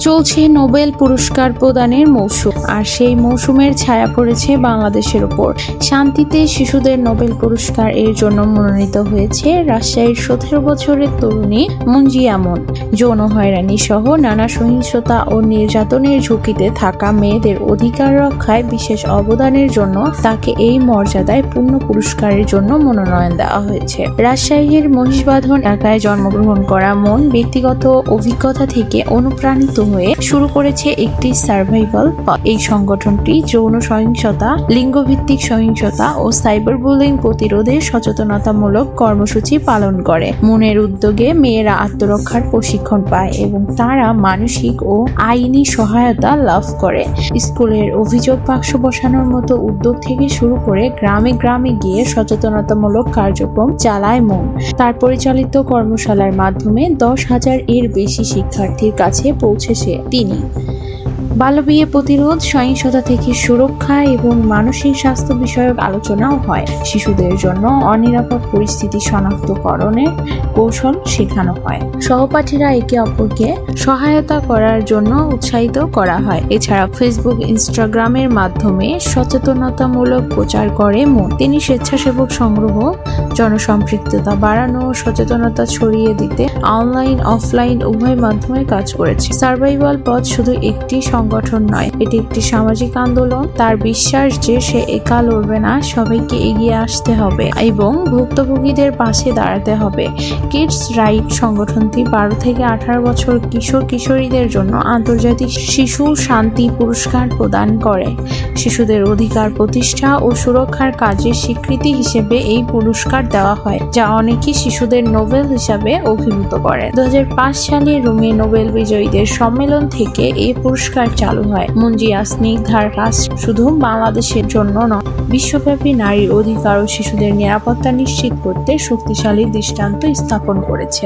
চলছে নোবেল পুরস্কার প্রদানের মৌসুম, আর সেই মৌসুমের ছায়া পড়েছে বাংলাদেশের উপর। শান্তিতে শিশুদের নোবেল পুরস্কার এর জন্য মনোনীত হয়েছে রাজশাহীর 17 বছরের তরুণী মুঞ্জিয়া মন। যৌন হয়রানি সহ নানা সহিংসতা ও নির্যাতনের ঝুঁকিতে থাকা মেয়েদের অধিকার রক্ষায় বিশেষ অবদানের জন্য তাকে এই মর্যাদায় পূর্ণ পুরস্কারের জন্য মনোনয়ন দেওয়া হয়েছে। রাজশাহীর মহিষবাঁধন এলাকায় জন্মগ্রহণ করা মন ব্যক্তিগত অভিজ্ঞতা থেকে অনুপ্রাণিত হয়ে শুরু করেছে একটি সার্ভাইভাল পথ। এই সংগঠনটি যৌন সহিংসতা, লিঙ্গভিত্তিক সহিংসতা ও সাইবার বুলিং প্রতিরোধে সচেতনতামূলক কর্মসূচি পালন করে। মনের উদ্যোগে মেয়েরা আত্মরক্ষার প্রশিক্ষণ পায় এবং তারা মানসিক ও আইনি সহায়তা লাভ করে। স্কুলের অভিযোগ বাক্স বসানোর মতো উদ্যোগ থেকে শুরু করে গ্রামে গ্রামে গিয়ে সচেতনতামূলক কার্যক্রম চালায় মন। তার পরিচালিত কর্মশালার মাধ্যমে 10,000 এর বেশি শিক্ষার্থীর কাছে পৌঁছেছে তিনি। বাল্যবিয়ে প্রতিরোধ, সহিংসতা থেকে সুরক্ষা এবং মানসিক স্বাস্থ্য বিষয়ক আলোচনাও হয়। শিশুদের জন্য অনিরাপদ পরিস্থিতি শনাক্তকরণের কৌশল শেখানো হয়। সহপাঠীরা একে অপরকে সহায়তা করার জন্য উৎসাহিত করা হয়। এছাড়া ফেসবুক, ইনস্টাগ্রামের মাধ্যমে সচেতনতামূলক প্রচার করে মন। তিনি স্বেচ্ছাসেবক সংগ্রহ, জনসম্পৃক্ততা বাড়ানো, সচেতনতা ছড়িয়ে দিতে অনলাইন অফলাইন উভয় মাধ্যমে কাজ করেছে। সার্ভাইভাল পথ শুধু একটি সংগঠন নয়, এটি একটি সামাজিক আন্দোলন। তার বিশ্বাস যে সে একা লড়বে না, সবাইকে এগিয়ে আসতে হবে এবং ভুক্তভোগীদের পাশে দাঁড়াতে হবে। কিডস রাইট সংগঠনটি 12 থেকে 18 বছর কিশোর কিশোরীদের জন্য আন্তর্জাতিক শিশু শান্তি পুরস্কার প্রদান করে। শিশুদের অধিকার প্রতিষ্ঠা ও সুরক্ষার কাজের স্বীকৃতি হিসেবে এই পুরস্কার দেওয়া হয়, যা অনেকেই শিশুদের নোবেল হিসাবে অভিভূত করে। 2005 সালে রোমে নোবেল বিজয়ীদের সম্মেলন থেকে এই পুরস্কার চালু হয়। মুঞ্জিয়া স্নিগ্ধার কাজ শুধু বাংলাদেশের জন্য নয়, বিশ্বব্যাপী নারীর অধিকার ও শিশুদের নিরাপত্তা নিশ্চিত করতে শক্তিশালী দৃষ্টান্ত স্থাপন করেছে।